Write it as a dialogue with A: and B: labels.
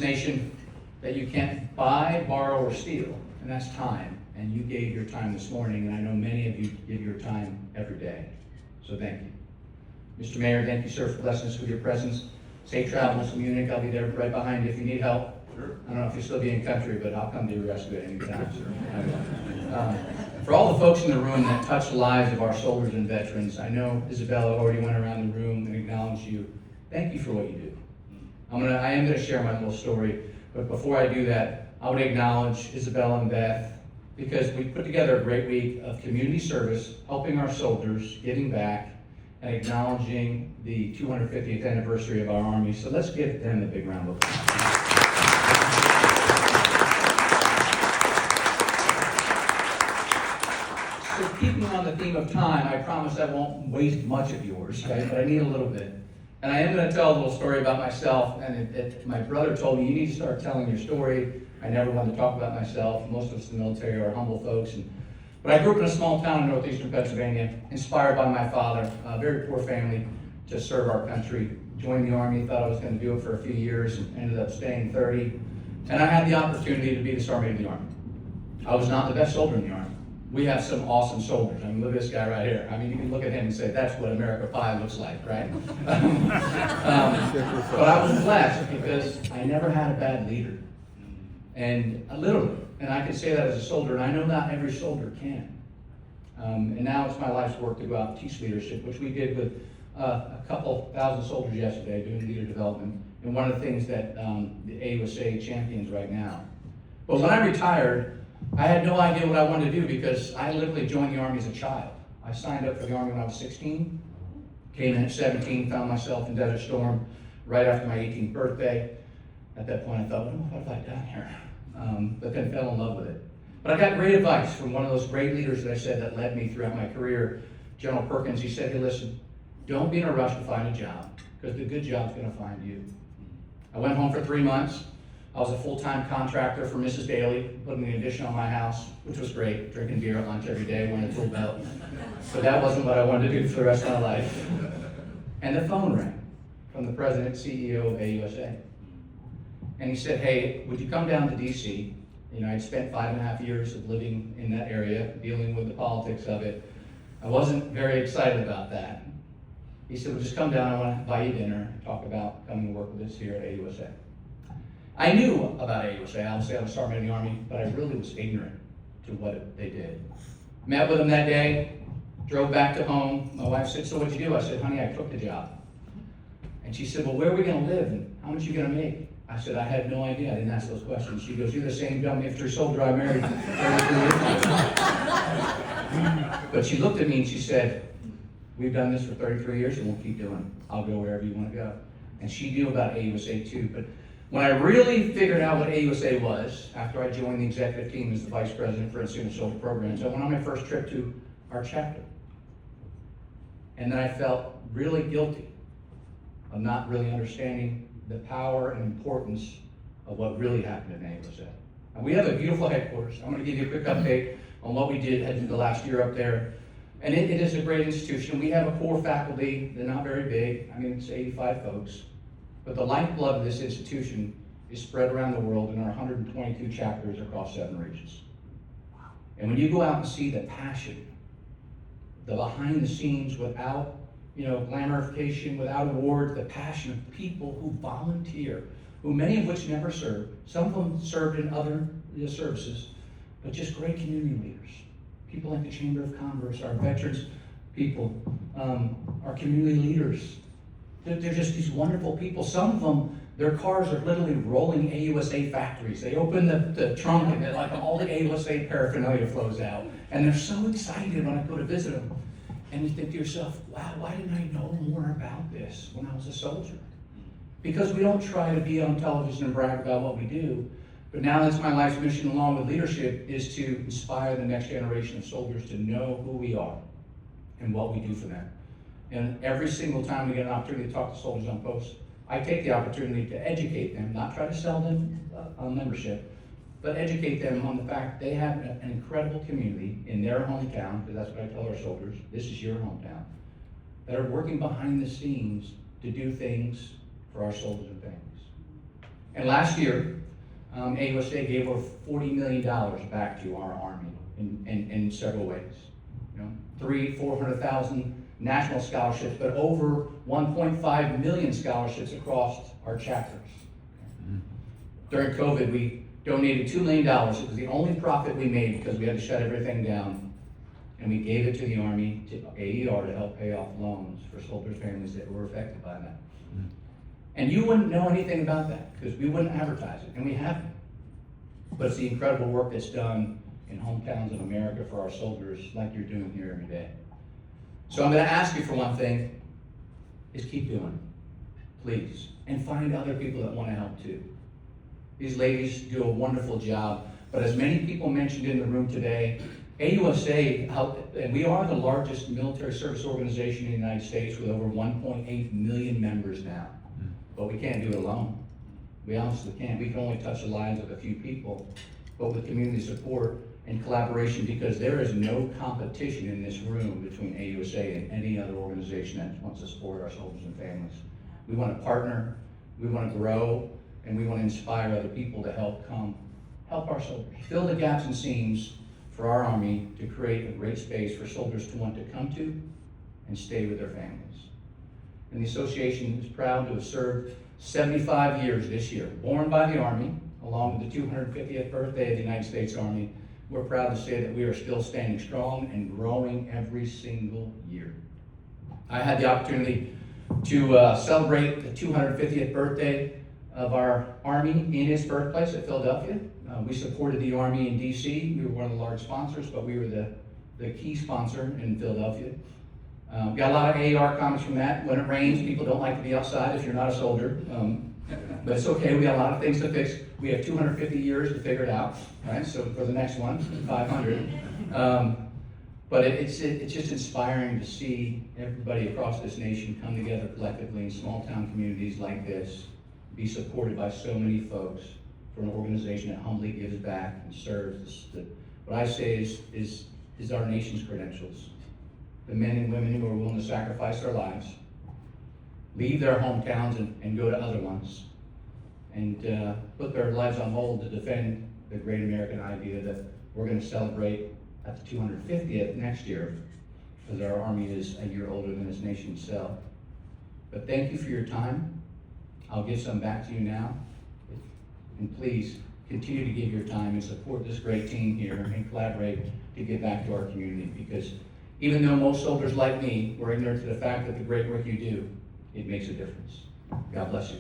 A: this nation that you can't buy, borrow, or steal, and that's time. And you gave your time this morning, and I know many of you give your time every day. So thank you. Mr. Mayor, thank you, sir, for blessing us with your presence. Safe travels to Munich. I'll be there right behind you if you need help. Sure. I don't know if you'll still be in country, but I'll come to your rescue at any time. For all the folks in the room that touch the lives of our soldiers and veterans, I know Isabella already went around the room and acknowledged you. Thank you for what you do. I am gonna share my little story, but before I do that, I would acknowledge Isabella and Beth, because we put together a great week of community service, helping our soldiers, giving back, and acknowledging the 250th anniversary of our Army. So let's give them a big round of applause. So keeping on the theme of time, I promise I won't waste much of yours, right? But I need a little bit. And I am going to tell a little story about myself, and my brother told me, you need to start telling your story. I never wanted to talk about myself. Most of us in the military are humble folks. But I grew up in a small town in northeastern Pennsylvania, inspired by my father, a very poor family, to serve our country. Joined the Army, thought I was going to do it for a few years, and ended up staying 30. And I had the opportunity to be the Sergeant of the Army. I was not the best soldier in the Army. We have some awesome soldiers. I mean, look at this guy right here. I mean, you can look at him and say, that's what America Pie looks like, right? But I was blessed because I never had a bad leader. And literally, and I can say that as a soldier, and I know not every soldier can. And now it's my life's work to go out and teach leadership, which we did with a couple thousand soldiers yesterday doing leader development. And one of the things that the AUSA champions right now. But when I retired, I had no idea what I wanted to do because I literally joined the Army as a child. I signed up for the Army when I was 16, came in at 17, found myself in Desert Storm right after my 18th birthday. At that point I thought, what have I done here? But then fell in love with it. But I got great advice from one of those great leaders that I said that led me throughout my career, General Perkins. He said, hey, listen, don't be in a rush to find a job because the good job's gonna find you. I went home for 3 months. I was a full-time contractor for Mrs. Dailey, putting the addition on my house, which was great, drinking beer at lunch every day, wearing a tool belt. But that wasn't what I wanted to do for the rest of my life. And the phone rang from the president, CEO of AUSA. And he said, hey, would you come down to DC? You know, I'd spent 5.5 years of living in that area, dealing with the politics of it. I wasn't very excited about that. He said, well, just come down, I want to buy you dinner, and talk about coming to work with us here at AUSA. I knew about AUSA. Obviously, I was Sergeant in the Army, but I really was ignorant to what they did. Met with them that day, drove back to home. My wife said, so what'd you do? I said, honey, I took the job. And she said, well, where are we going to live and how much are you going to make? I said, I had no idea. I didn't ask those questions. She goes, you're the same dumb infantry soldier I married 33 years ago. But she looked at me and she said, we've done this for 33 years and we'll keep doing it. I'll go wherever you want to go. And she knew about AUSA too. But when I really figured out what AUSA was, after I joined the executive team as the vice president for Institute of Soldier Programs, I went on my first trip to our chapter. And then I felt really guilty of not really understanding the power and importance of what really happened in AUSA. And we have a beautiful headquarters. I'm going to give you a quick update on what we did in the last year up there. And it is a great institution. We have a core faculty. They're not very big. I mean, it's 85 folks. But the lifeblood of this institution is spread around the world in our 122 chapters across 7 regions. And when you go out and see the passion, the behind the scenes without, glamorification, without awards, the passion of people who volunteer, who many of which never served, some of them served in other services, but just great community leaders. People like the Chamber of Commerce, our veterans people, our community leaders. They're just these wonderful people. Some of them, their cars are literally rolling AUSA factories. They open the trunk and like all the AUSA paraphernalia flows out. And they're so excited when I go to visit them. And you think to yourself, wow, why didn't I know more about this when I was a soldier? Because we don't try to be on television and brag about what we do. But now that's my life's mission along with leadership is to inspire the next generation of soldiers to know who we are and what we do for them. And every single time we get an opportunity to talk to soldiers on post, I take the opportunity to educate them, not try to sell them on membership, but educate them on the fact they have an incredible community in their hometown, because that's what I tell our soldiers, this is your hometown, that are working behind the scenes to do things for our soldiers and families. And last year, AUSA gave over $40 million back to our Army in several ways. You know, 400,000 national scholarships, but over 1.5 million scholarships across our chapters. During COVID, we donated $2 million. It was the only profit we made because we had to shut everything down. And we gave it to the Army, to AER, to help pay off loans for soldiers' families that were affected by that. And you wouldn't know anything about that because we wouldn't advertise it, and we haven't. But it's the incredible work that's done in hometowns of America for our soldiers like you're doing here every day. So I'm going to ask you for one thing, is keep doing it, please. And find other people that want to help too. These ladies do a wonderful job, but as many people mentioned in the room today, AUSA, and we are the largest military service organization in the United States with over 1.8 million members now. But we can't do it alone. We honestly can't. We can only touch the lives of a few people, but with community support and collaboration, because there is no competition in this room between AUSA and any other organization that wants to support our soldiers and families. We want to partner, we want to grow, and we want to inspire other people to help our soldiers. Fill the gaps and seams for our Army to create a great space for soldiers to want to come to and stay with their families. And the association is proud to have served 75 years this year. Born by the Army, along with the 250th birthday of the United States Army, we're proud to say that we are still standing strong and growing every single year. I had the opportunity to celebrate the 250th birthday of our Army in its birthplace at Philadelphia. We supported the Army in DC. We were one of the large sponsors, but we were the key sponsor in Philadelphia. Got a lot of AR comments from that. When it rains, people don't like to be outside if you're not a soldier. But it's okay, we got a lot of things to fix. We have 250 years to figure it out, right? So for the next one, 500. But it's just inspiring to see everybody across this nation come together collectively in small town communities like this, be supported by so many folks for an organization that humbly gives back and serves. What I say is our nation's credentials. The men and women who are willing to sacrifice their lives, leave their hometowns and go to other ones, and put their lives on hold to defend the great American idea that we're going to celebrate at the 250th next year, because our Army is a year older than this nation itself. But thank you for your time. I'll give some back to you now. And please continue to give your time and support this great team here and collaborate to give back to our community, because even though most soldiers like me were ignorant to the fact that the great work you do, it makes a difference. God bless you.